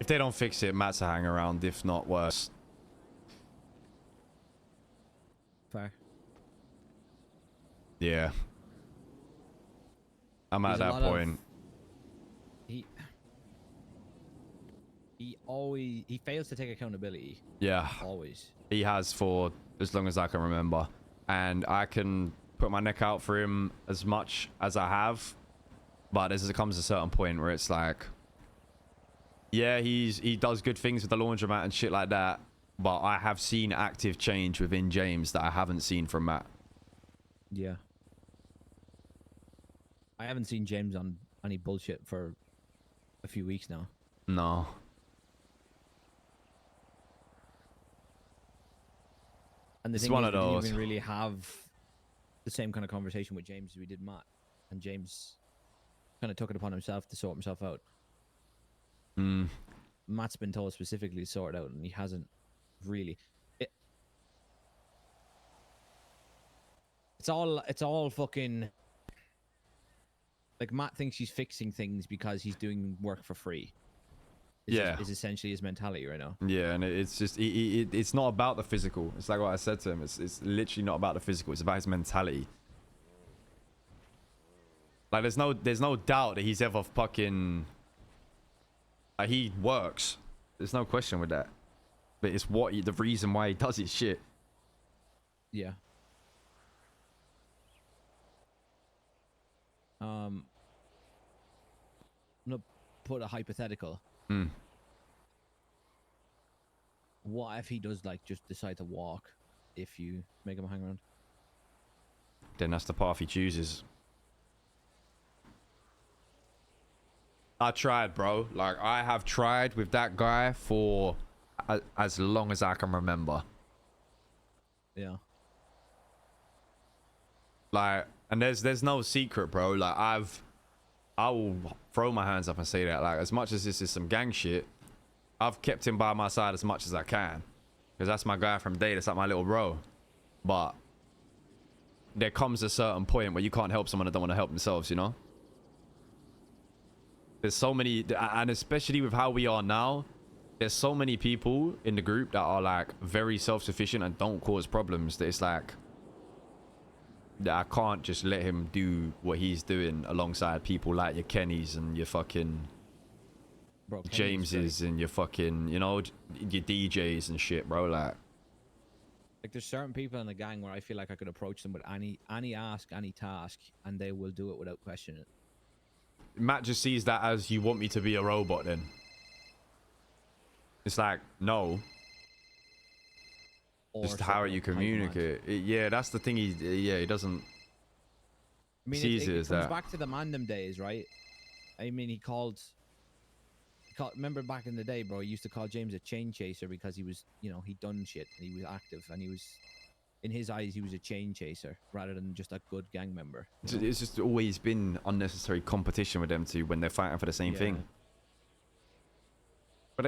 If they don't fix it, Matt's a hang around, if not worse. Fair. Yeah. I'm at that point. He fails to take accountability. Yeah. Always. He has for as long as I can remember. And I can put my neck out for him as much as I have. But there comes a certain point where it's like, yeah, he does good things with the laundromat and shit like that. But I have seen active change within James that I haven't seen from Matt. Yeah. I haven't seen James on any bullshit for a few weeks now. No. And the It's thing one is, of we those. didn't even really have the same kind of conversation with James as we did Matt. And James kind of took it upon himself to sort himself out. Matt's been told specifically to sort it out, and he hasn't really. It's all fucking... Like, Matt thinks he's fixing things because he's doing work for free. Is essentially his mentality right now. Yeah, and it's just it's not about the physical. It's like what I said to him. It's literally not about the physical. It's about his mentality. Like there's no doubt that he's ever fucking. He works. There's no question with that. But it's the reason why he does his shit. Yeah. I'm gonna put a hypothetical. What if he does like just decide to walk if you make him hang around? Then that's the path he chooses. I tried, bro. Like I have tried with that guy for as long as I can remember. Yeah. Like, and there's no secret, bro. Like I will throw my hands up and say that. Like, as much as this is some gang shit, I've kept him by my side as much as I can, because that's my guy from day. That's like my little bro. But there comes a certain point where you can't help someone that don't want to help themselves, you know. There's so many, and especially with how we are now, there's so many people in the group that are like very self-sufficient and don't cause problems, that it's like that I can't just let him do what he's doing alongside people like your Kennys and your fucking Jameses and your fucking, you know, your DJs and shit, bro. Like there's certain people in the gang where I feel like I could approach them with any ask, any task, and they will do it without questioning it. Matt just sees that as, you want me to be a robot then? It's like, no. Or just how you communicate. Yeah, that's the thing. He doesn't. I mean, sees it as comes that. back to the mandem days, right? I mean, he called. Remember back in the day, bro? He used to call James a chain chaser because he was, you know, he'd done shit and he was active and he was, in his eyes, he was a chain chaser rather than just a good gang member. It's just always been unnecessary competition with them two when they're fighting for the same thing. But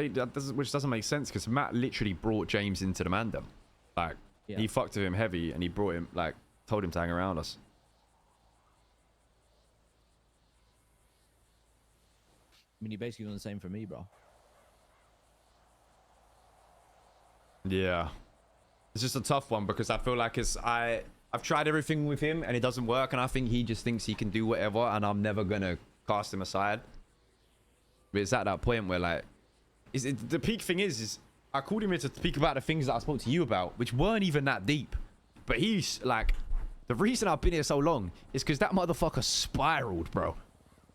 which doesn't make sense, because Matt literally brought James into the mandem. Like, he fucked with him heavy and he brought him, like, told him to hang around us. I mean, you're basically doing the same for me, bro. Yeah. It's just a tough one, because I feel like I've tried everything with him and it doesn't work, and I think he just thinks he can do whatever, and I'm never gonna cast him aside. But it's at that point where, like, the peak thing is I called him in to speak about the things that I spoke to you about, which weren't even that deep. But he's like, the reason I've been here so long is because that motherfucker spiraled, bro.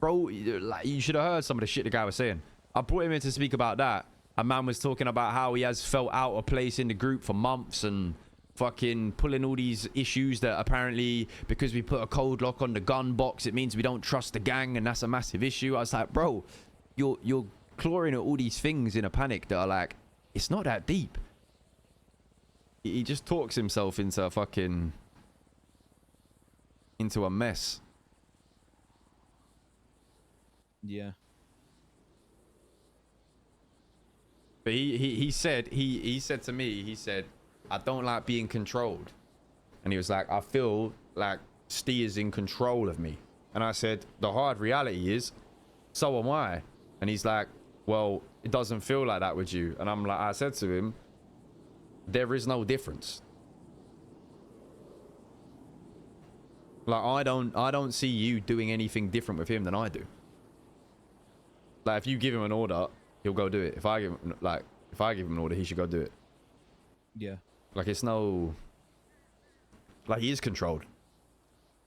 Bro, like, you should have heard some of the shit the guy was saying. I brought him in to speak about that. A man was talking about how he has felt out of place in the group for months and fucking pulling all these issues that apparently because we put a code lock on the gun box, it means we don't trust the gang, and that's a massive issue. I was like, bro, you're clawing at all these things in a panic that are like, it's not that deep. He just talks himself into a fucking, into a mess. Yeah. But he said to me, he said, I don't like being controlled. And he was like, I feel like STE is in control of me. And I said, the hard reality is, so am I. And he's like, well, it doesn't feel like that with you. And I'm like, I said to him, there is no difference. Like, I don't see you doing anything different with him than I do. Like, if you give him an order, he'll go do it. If I give him, like, if I give him an order, he should go do it. Yeah. Like, it's no... Like, he is controlled.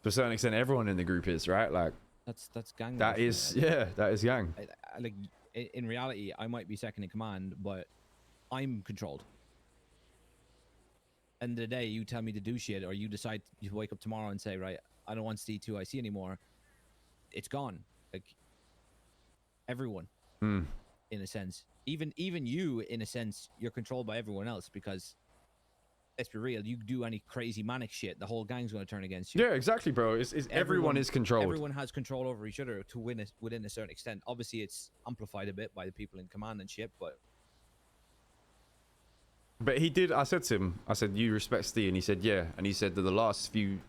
To a certain extent, everyone in the group is, right? Like... That's gang. That is... Yeah, that is gang. Like, in reality, I might be second in command, but I'm controlled. End of the day, you tell me to do shit, or you decide you wake up tomorrow and say, right, I don't want STE2IC anymore. It's gone. Like, everyone, in a sense. Even you, in a sense, you're controlled by everyone else because, let's be real, you do any crazy manic shit, the whole gang's going to turn against you. Yeah, exactly, bro. It's everyone is controlled. Everyone has control over each other to win it within a certain extent. Obviously, it's amplified a bit by the people in command and shit, but... But he did, I said to him, I said, you respect Steve? And he said, yeah. And he said that the last few,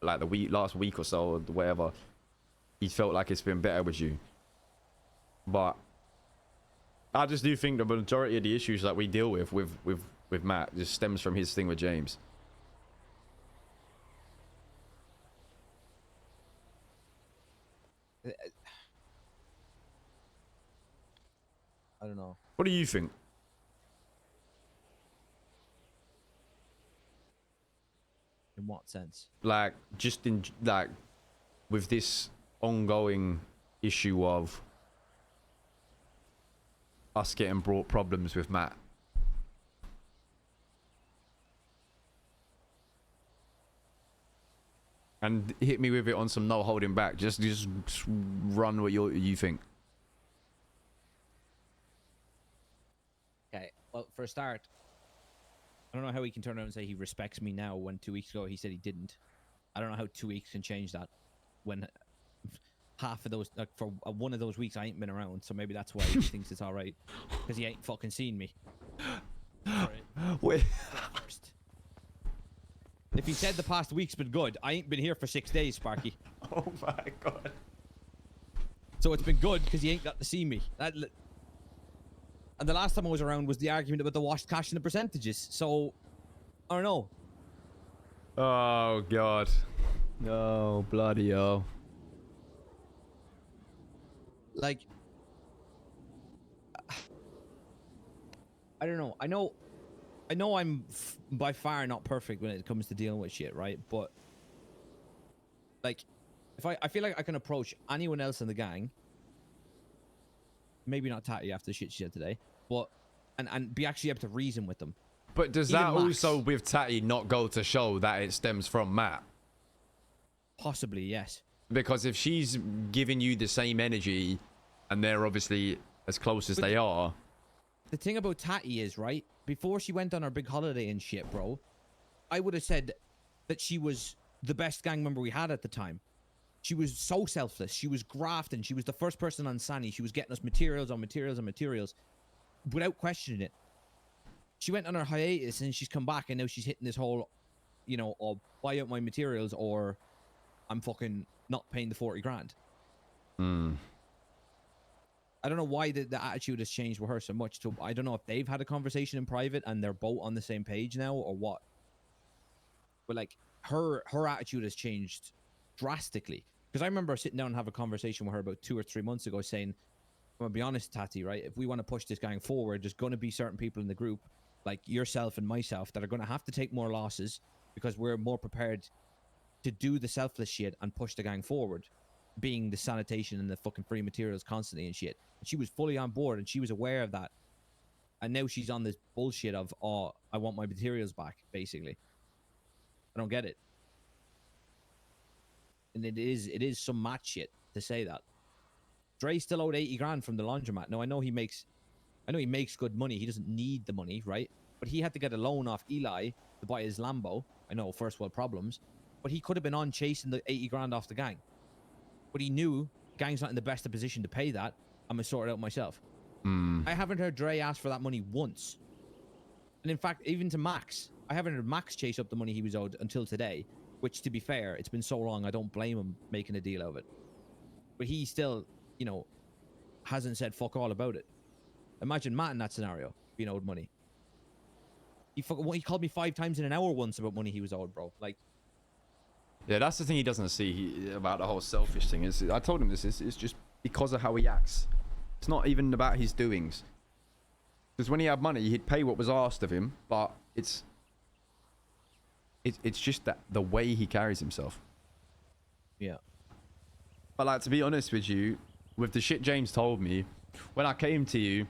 like last week or so, or whatever, he felt like it's been better with you. But I just do think the majority of the issues that we deal with Matt just stems from his thing with James. I don't know. What do you think? In what sense? Like, just in, like, with this ongoing issue of us getting brought problems with Matt. And hit me with it on some no holding back. Just run what you think. Okay, well, for a start, I don't know how he can turn around and say he respects me now when 2 weeks ago he said he didn't. I don't know how 2 weeks can change that when half of those, like, for one of those weeks I ain't been around, so maybe that's why he thinks it's all right, because he ain't fucking seen me. Wait. If he said the past week's been good, I ain't been here for 6 days, Sparky. Oh my god. So it's been good because he ain't got to see me. And the last time I was around was the argument about the washed cash and the percentages. So, I don't know. Oh god. Oh bloody hell. Like, I don't know. I know I'm by far not perfect when it comes to dealing with shit, right? But, like, if I feel like I can approach anyone else in the gang, maybe not Tatty after the shit she said today, but, and be actually able to reason with them. But does Even that Max, also with Tatty not go to show that it stems from Matt? Possibly, yes. Because if she's giving you the same energy and they're obviously as close as they are. The thing about Tatty is, right, before she went on her big holiday and shit, bro, I would have said that she was the best gang member we had at the time. She was so selfless. She was grafting. She was the first person on Sunny. She was getting us materials on materials on materials without questioning it. She went on her hiatus and she's come back and now she's hitting this whole, you know, I'll buy out my materials or I'm fucking not paying the 40 grand. I don't know why the attitude has changed with her so much. So I don't know if they've had a conversation in private and they're both on the same page now or what. But like her attitude has changed drastically. Because I remember sitting down and have a conversation with her about 2 or 3 months ago saying, I'm gonna be honest, Tatty, right? If we want to push this gang forward, there's gonna be certain people in the group, like yourself and myself, that are gonna have to take more losses because we're more prepared to do the selfless shit and push the gang forward, being the sanitation and the fucking free materials constantly and shit. And she was fully on board and she was aware of that. And now she's on this bullshit of, oh, I want my materials back, basically. I don't get it. And it is some mad shit to say that. Dre still owed 80 grand from the laundromat. Now I know he makes good money. He doesn't need the money, right? But he had to get a loan off Eli to buy his Lambo. I know, first world problems. But he could have been on chasing the 80 grand off the gang. But he knew gang's not in the best of position to pay that. I'm gonna sort it out myself. I haven't heard Dre ask for that money once. And in fact, even to Max, I haven't heard Max chase up the money he was owed until today. Which, to be fair, it's been so long, I don't blame him making a deal of it. But he still, you know, hasn't said fuck all about it. Imagine Matt in that scenario being owed money. He called me 5 times in an hour once about money he was owed, bro. Like, yeah, that's the thing he doesn't see about the whole selfish thing. Is I told him this is just because of how he acts. It's not even about his doings. Because when he had money, he'd pay what was asked of him, but it's just that the way he carries himself. yeah. But like, to be honest with you, with the shit James told me, when I came to you,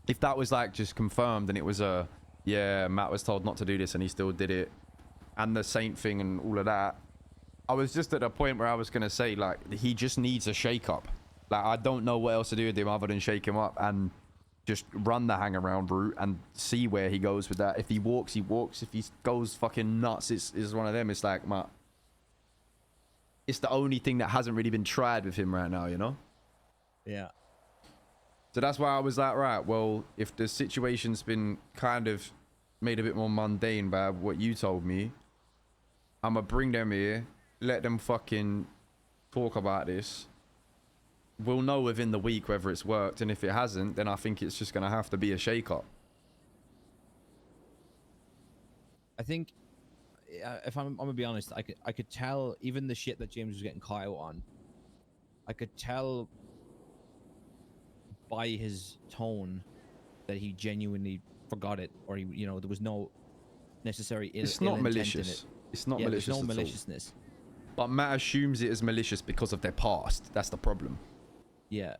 if that was like just confirmed and it was yeah, Matt was told not to do this and he still did it, and the Saint thing and all of that, I was just at a point where I was gonna say, like, he just needs a shake up. Like, I don't know what else to do with him other than shake him up and just run the hang around route and see where he goes with that. If he walks, he walks. If he goes fucking nuts, it's one of them. It's like, Matt, it's the only thing that hasn't really been tried with him right now, you know? Yeah. So that's why I was like, right, well, if the situation's been kind of made a bit more mundane by what you told me, I'm gonna bring them here, let them fucking talk about this. We'll know within the week whether it's worked, and if it hasn't, then I think it's just gonna have to be a shake-up. I think, if I'm gonna be honest, I could tell even the shit that James was getting caught out on. I could tell by his tone that he genuinely forgot it, or he, you know, there was no necessary it's not ill malicious. intent in it. It's not Yeah, malicious there's no at all. maliciousness. But Matt assumes it is malicious because of their past. That's the problem. Yeah.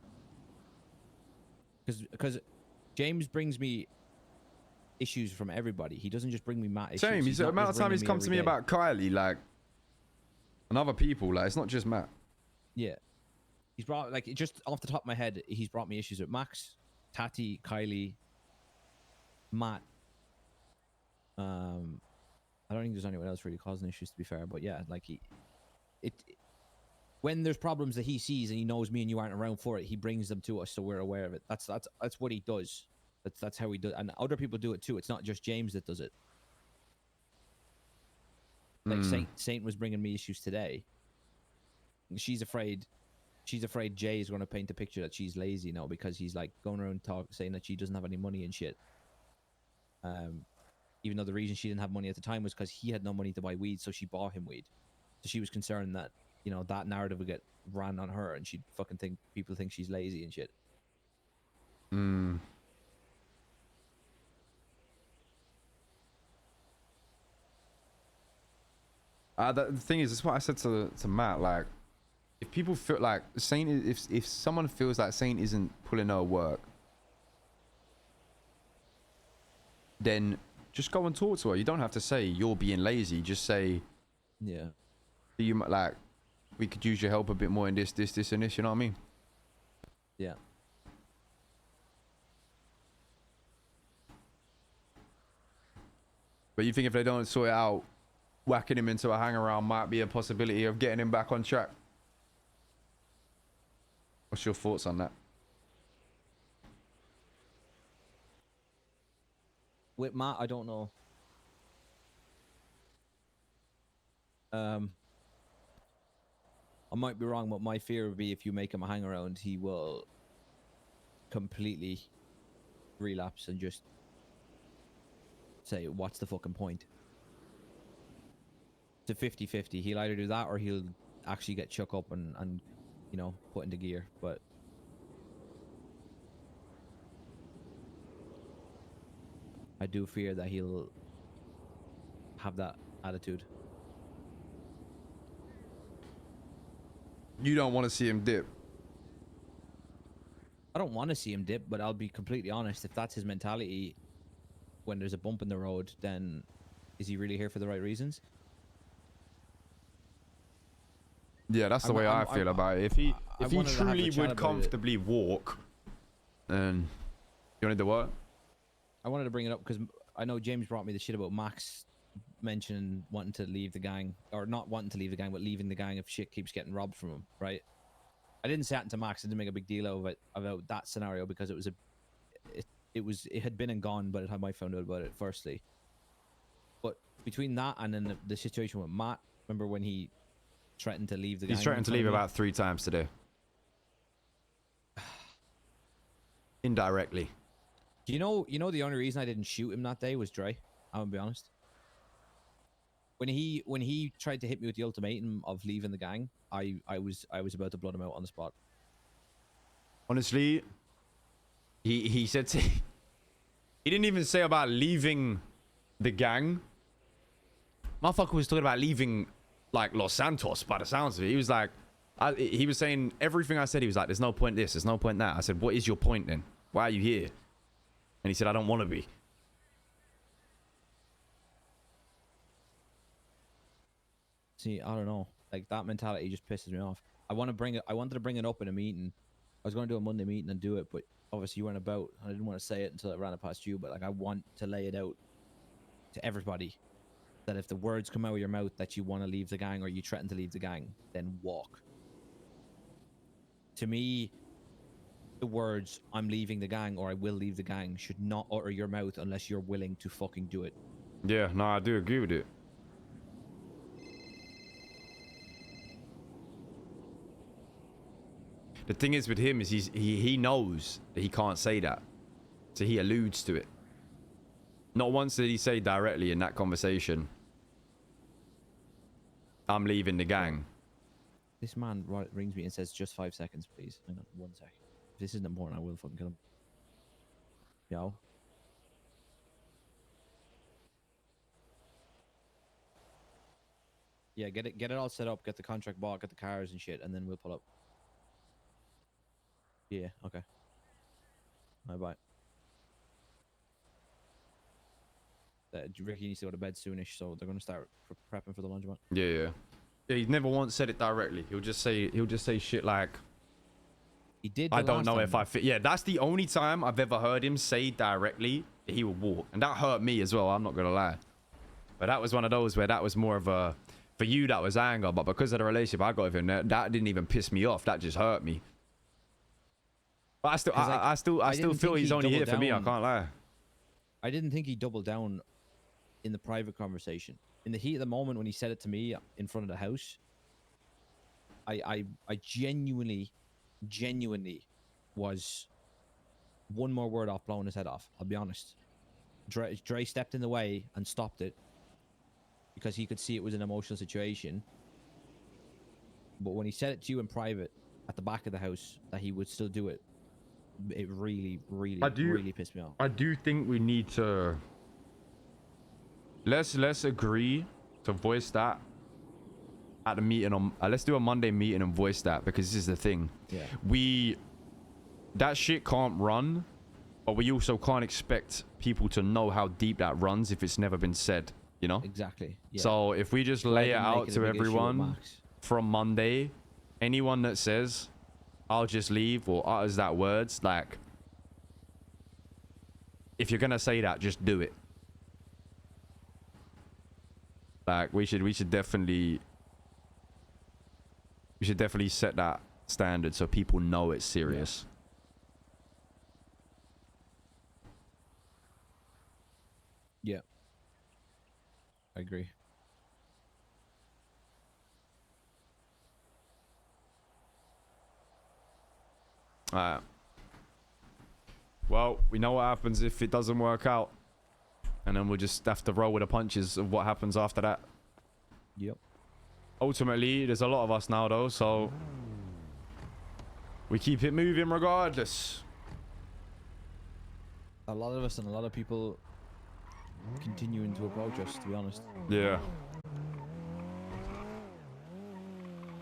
Because James brings me issues from everybody. He doesn't just bring me Matt issues. Same. He's The not amount of just time bringing he's me come every to me day. about Kylie, like, and other people, like, it's not just Matt. Yeah. He's brought, like, just off the top of my head, he's brought me issues with Max, Tatty, Kylie, Matt. I don't think there's anyone else really causing issues, to be fair. But yeah, like, when there's problems that he sees and he knows me and you aren't around for it, he brings them to us so we're aware of it. That's what he does. That's how he does, and other people do it too. It's not just James that does it. Like Saint was bringing me issues today. She's afraid Jay is going to paint a picture that she's lazy now because he's like going around saying that she doesn't have any money and shit. Even though the reason she didn't have money at the time was because he had no money to buy weed, so she bought him weed. So she was concerned that, you know, that narrative would get ran on her and she'd fucking think people think she's lazy and shit. The thing is, that's what I said to Matt. Like, if people feel like Saint, if someone feels like Saint isn't pulling her work, then just go and talk to her. You don't have to say you're being lazy. Just say, Yeah. you like, we could use your help a bit more in this, and this. You know what I mean? Yeah. But you think if they don't sort it out, whacking him into a hang around might be a possibility of getting him back on track? What's your thoughts on that? With Matt, I don't know. I might be wrong, but my fear would be if you make him a hang around, he will completely relapse and just say, what's the fucking point? It's a 50-50. He'll either do that or he'll actually get shook up and you know, put into gear. But I do fear that he'll have that attitude. You don't want to see him dip. I don't want to see him dip, but I'll be completely honest. If that's his mentality when there's a bump in the road, then is he really here for the right reasons? Yeah, that's the way I feel about it. If he truly would comfortably walk, then you wanted to what? I wanted to bring it up because I know James brought me the shit about Max mentioning wanting to leave the gang, or not wanting to leave the gang, but leaving the gang if shit keeps getting robbed from him, right? I didn't say that to Max. I didn't make a big deal of it, about that scenario, because it had been and gone, but I might found out about it firstly. But between that and then the situation with Matt, remember when he threatened to leave the gang? He's threatened to leave about 3 times today. Indirectly. You know the only reason I didn't shoot him that day was Dre. I'm gonna be honest. When he tried to hit me with the ultimatum of leaving the gang, I was about to blood him out on the spot. Honestly, he said to, he didn't even say about leaving the gang. Motherfucker was talking about leaving like Los Santos by the sounds of it. He was like, he was saying everything I said. He was like, there's no point this, there's no point that. I said, what is your point then? Why are you here? And he said, I don't want to be. See, I don't know. Like that mentality just pisses me off. I wanted to bring it up in a meeting. I was going to do a Monday meeting and do it, but obviously you weren't about. I didn't want to say it until I ran it past you, but like I want to lay it out to everybody that if the words come out of your mouth that you want to leave the gang or you threaten to leave the gang, then walk. To me, the words "I'm leaving the gang" or "I will leave the gang" should not utter your mouth unless you're willing to fucking do it. Yeah, no, I do agree with it. The thing is with him is he knows that he can't say that, so he alludes to it. Not once did he say directly in that conversation, I'm leaving the gang. This man rings me and says, "Just 5 seconds, please." Hang on, 1 sec. If this isn't important, I will fucking kill him. Yo. Yeah, get it all set up, get the contract bought, get the cars and shit, and then we'll pull up. Yeah, okay. Bye. Ricky needs to go to bed soonish, so they're gonna start prepping for the laundromat. Yeah. He never once said it directly. He'll just say shit like, He did. I don't know if I fit. Yeah, that's the only time I've ever heard him say directly he would walk, and that hurt me as well. I'm not gonna lie, but that was one of those where that was more of a, for you that was anger, but because of the relationship I got with him, that didn't even piss me off. That just hurt me. But I still feel he's only here for me. I can't lie. I didn't think he doubled down in the private conversation. In the heat of the moment when he said it to me in front of the house, I genuinely was one more word off blowing his head off. I'll be honest. Dre stepped in the way and stopped it because he could see it was an emotional situation. But when he said it to you in private at the back of the house that he would still do it, it really pissed me off. I do think we need to let's agree to voice that at the meeting on let's do a Monday meeting and voice that, because this is the thing. Yeah. That shit can't run, but we also can't expect people to know how deep that runs if it's never been said, you know? Exactly. Yeah. So if we just lay it out to everyone from Monday, anyone that says I'll just leave or utters that words, like, if you're gonna say that, just do it. Like, we should definitely set that standard so people know it's serious. Yeah. I agree. Alright. Well, we know what happens if it doesn't work out. And then we'll just have to roll with the punches of what happens after that. Yep. Ultimately, there's a lot of us now, though, so we keep it moving regardless. A lot of us and a lot of people continuing to approach us, to be honest. Yeah.